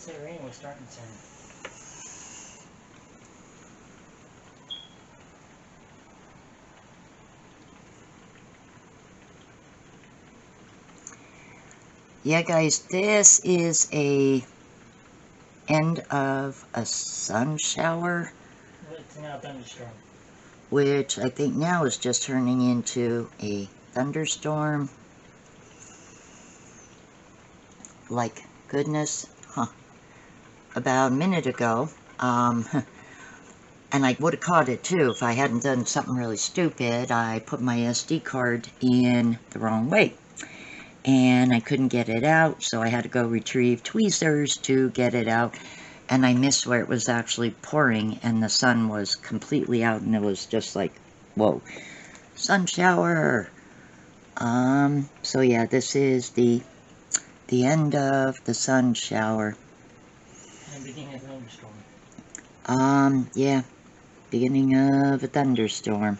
say rain was starting soon. Yeah, guys, this is a end of a sun shower, It's now a thunderstorm. which I think now is just turning into a thunderstorm. Like goodness, about a minute ago, and I would have caught it too if I hadn't done something really stupid. I put my SD card in the wrong way, and I couldn't get it out, so I had to go retrieve tweezers to get it out, and I missed where it was actually pouring, and the sun was completely out, and it was just like, whoa, sun shower. So yeah, this is the end of the sun shower. And beginning of a thunderstorm. Yeah, beginning of a thunderstorm.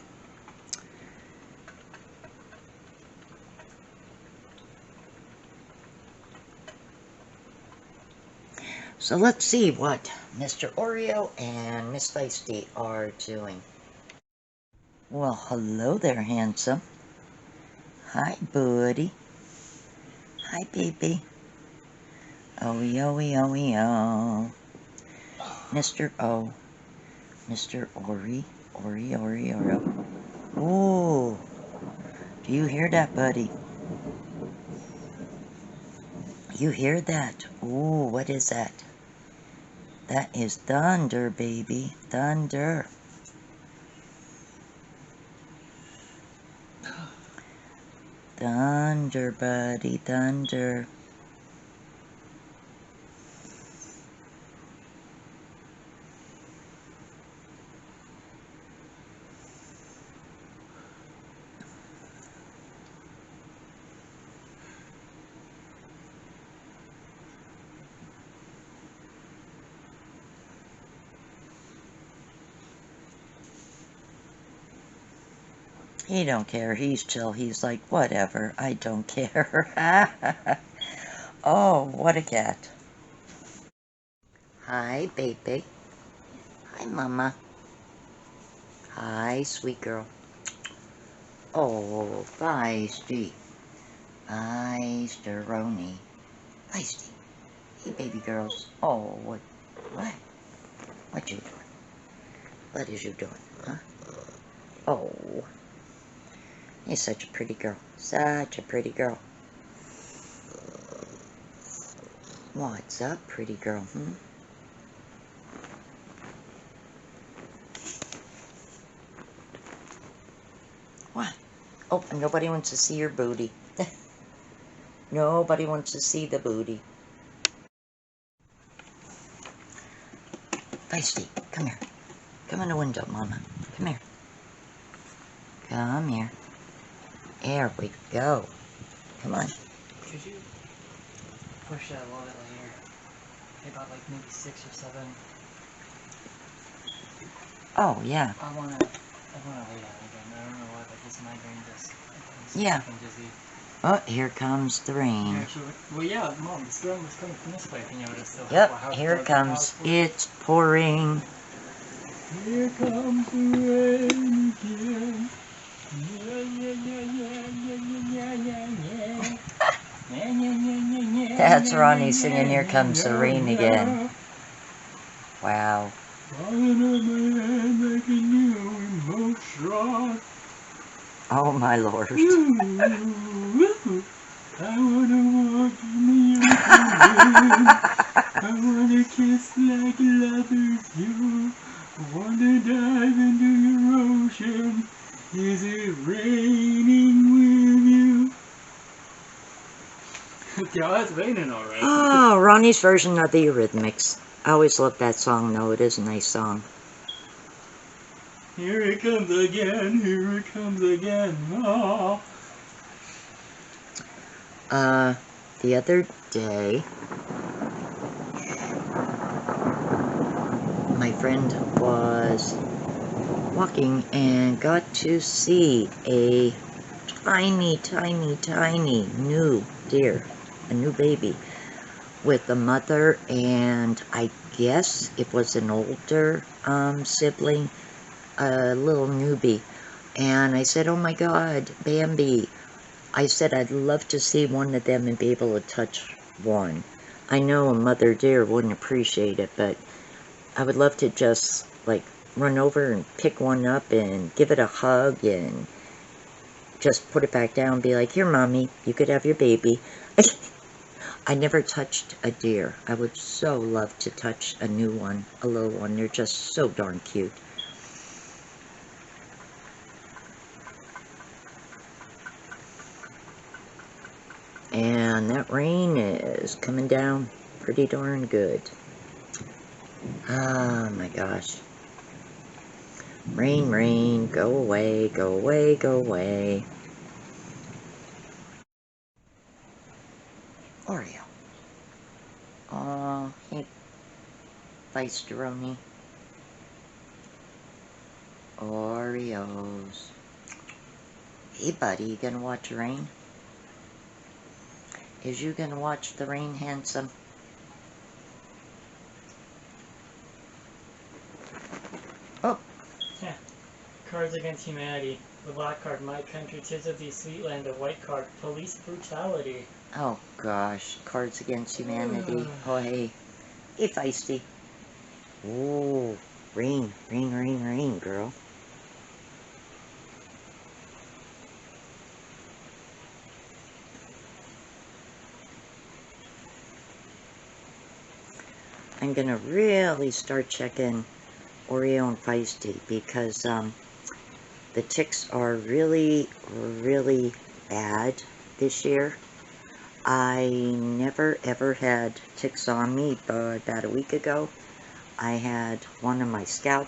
So let's see what Mr. Oreo and Miss Feisty are doing. Well, hello there, handsome. Hi, buddy. Hi, baby. Oh. Mr. O. Mr. Oreo. Oh, do you hear that, buddy? You hear that? Oh, what is that? That is thunder, baby. Thunder. Thunder, buddy. Thunder. He don't care. He's chill. He's like, whatever. I don't care. Oh, what a cat. Hi, baby. Hi, mama. Hi, sweet girl. Oh, Feisty. Feisteroni. Feisty. Hey, baby girls. Oh, what? What you doing? What is you doing, huh? Oh. You're such a pretty girl. Such a pretty girl. What's up, pretty girl, What? Oh, nobody wants to see your booty. Nobody wants to see the booty. Feisty, come here. Come in the window, mama. Come here. Come here. There we go. Come on. Could you push that a little bit later? About like maybe 6 or 7. Oh, yeah. I wanna lay down again. I don't know why, but this migraine just Yeah. dizzy. Oh, here comes the rain. Actually, well, yeah, Mom, the storm was coming from this way, if you noticed. So Yep, here it comes. It's pouring. Here comes the rain again. That's Ronnie singing Here Comes the Rain Again. Wow. Oh my Lord. I wanna walk in your arms. I wanna kiss like lovers do. I wanna dive into your ocean. Is it raining with you? Yeah, it's raining alright. Oh, Ronnie's version of the Eurythmics. I always love that song, though. It is a nice song. Here it comes again, here it comes again. Oh. The other day, my friend was walking and got to see a tiny new deer, a new baby, with a mother, and I guess it was an older sibling, a little newbie. And I said, oh my God, Bambi. I said I'd love to see one of them and be able to touch one. I know a mother deer wouldn't appreciate it, but I would love to just, like, run over and pick one up and give it a hug and just put it back down and be like, here, Mommy, you could have your baby. I never touched a deer. I would so love to touch a new one, a little one. They're just so darn cute. And that rain is coming down pretty darn good. Oh my gosh. Rain, rain, go away, go away, go away. Oreo. Oh, hey, Feisty. Oreos. Hey, buddy, you gonna watch the rain? Is you gonna watch the rain, handsome? Oh. Yeah. Cards Against Humanity. The black card, my country, 'tis of thee sweet land. The white card, police brutality. Oh gosh, Cards Against Humanity. Oh hey. Hey, Feisty. Ooh, rain, rain, rain, rain, girl. I'm gonna really start checking Oreo and Feisty because the ticks are really, really bad this year. I never ever had ticks on me, but about a week ago I had one on my scalp,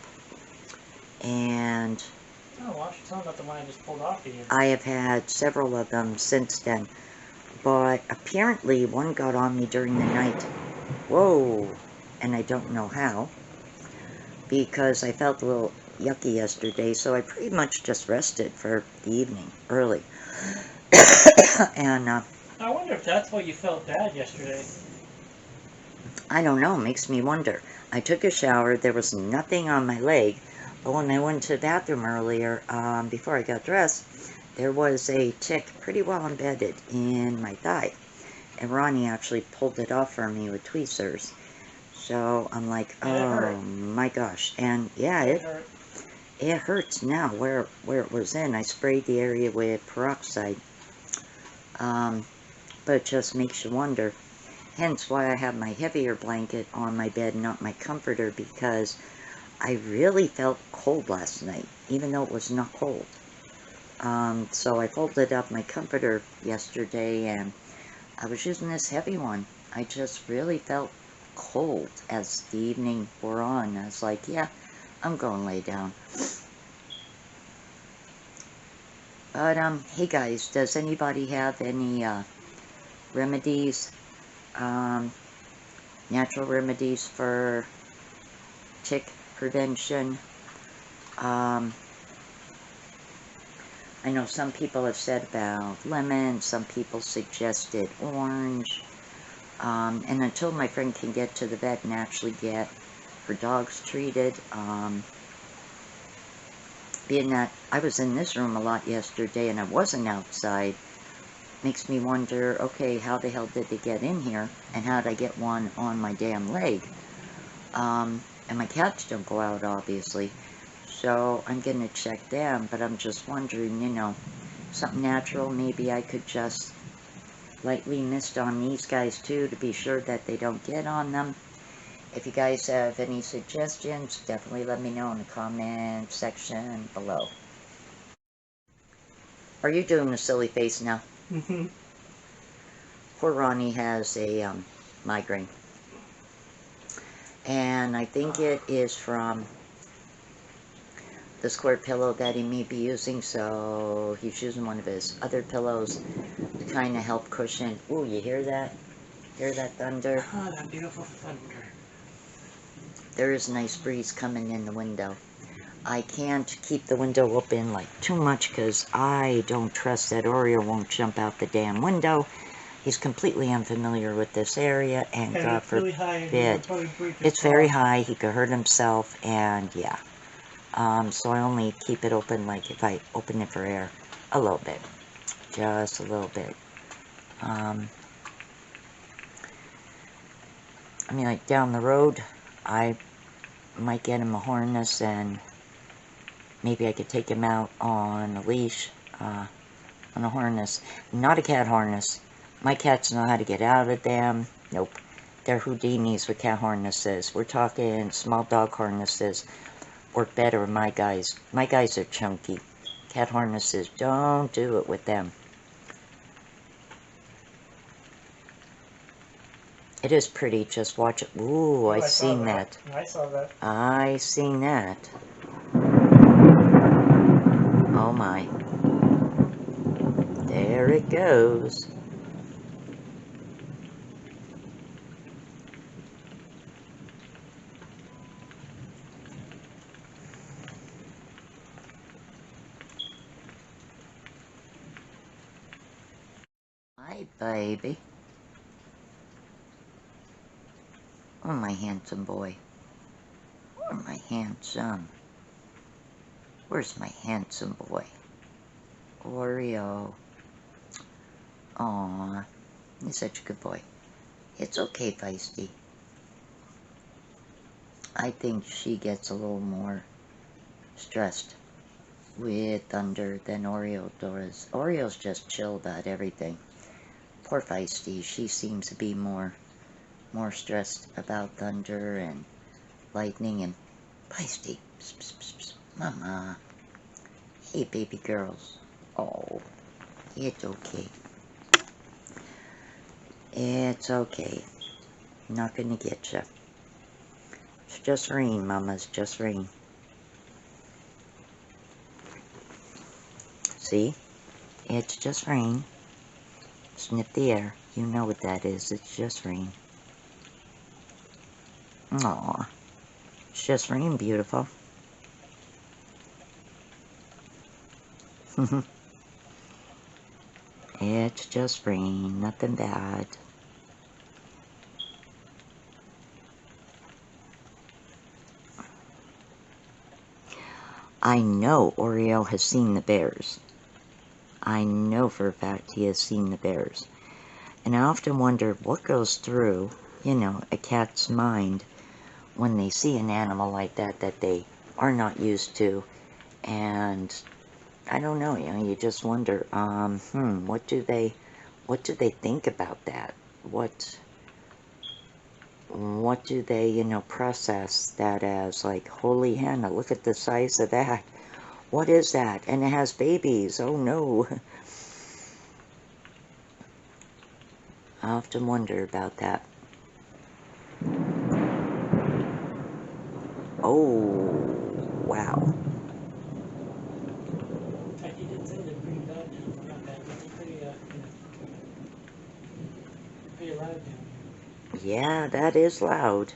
and Oh, why don't you tell me about the one I just pulled off of you? I have had several of them since then, but apparently one got on me during the night. Whoa! And I don't know how, because I felt a little yucky yesterday, so I pretty much just rested for the evening early. And I wonder if that's why you felt bad yesterday. I don't know, makes me wonder. I took a shower, there was nothing on my leg, but when I went to the bathroom earlier, before I got dressed, there was a tick pretty well embedded in my thigh. And Ronnie actually pulled it off for me with tweezers. So I'm like, oh my gosh. And yeah, it hurts now where it was in. I sprayed the area with peroxide. But it just makes you wonder. Hence why I have my heavier blanket on my bed, not my comforter, because I really felt cold last night, even though it was not cold. So I folded up my comforter yesterday, and I was using this heavy one. I just really felt cold as the evening wore on. I was like, yeah, I'm going to lay down. But, hey guys, does anybody have any, remedies, natural remedies for tick prevention? I know some people have said about lemon, some people suggested orange, and until my friend can get to the vet and actually get her dogs treated, being that I was in this room a lot yesterday and I wasn't outside, makes me wonder, okay, how the hell did they get in here, and how did I get one on my damn leg? And my cats don't go out, obviously, so I'm gonna check them, but I'm just wondering, you know, something natural, maybe I could just lightly mist on these guys too, to be sure that they don't get on them. If you guys have any suggestions, definitely let me know in the comment section below. Are you doing a silly face now? Mm-hmm. Poor Ronnie has a migraine. And I think it is from the square pillow that he may be using, so he's using one of his other pillows to kind of help cushion. Ooh, you hear that? Hear that thunder? Oh, that beautiful thunder. There is a nice breeze coming in the window. I can't keep the window open like too much because I don't trust that Oreo won't jump out the damn window He's completely unfamiliar with this area, and God it's really high, and forbid, he'll probably break his it's very jaw. high, he could hurt himself, and yeah. So I only keep it open, like if I open it for air, a little bit, just a little bit. I mean, like down the road, I might get him a harness, and maybe I could take him out on a leash, on a harness. Not a cat harness. My cats know how to get out of them. Nope. They're Houdinis with cat harnesses. We're talking small dog harnesses. Work better with my guys. My guys are chunky. Cat harnesses, don't do it with them. It is pretty, just watch it. Ooh, I seen that. I saw that. I seen that. Oh my. There it goes. Hi, baby. Oh, my handsome boy. Oh, my handsome. Where's my handsome boy? Oreo. Aw, he's such a good boy. It's okay, Feisty. I think she gets a little more stressed with Thunder than Oreo does. Oreo's just chill about everything. Poor Feisty, she seems to be more stressed about Thunder and Lightning and Feisty. Psst, psst, psst, psst. Mama. Hey, baby girls. Oh, it's okay. It's okay. I'm not gonna get you. It's just rain, mamas, just rain. See? It's just rain. Snip the air. You know what that is. It's just rain. Aw. It's just rain, beautiful. It's just rain. Nothing bad. I know Oreo has seen the bears. I know for a fact he has seen the bears. And I often wonder what goes through, you know, a cat's mind when they see an animal like that they are not used to. And I don't know, you know, you just wonder, what do they think about that? What do they, you know, process that as? Like, holy Hannah, look at the size of that. What is that? And it has babies. Oh no. I often wonder about that. Oh, wow. He did say they're pretty bad down there. Not bad, but they're pretty loud down here. Yeah, that is loud.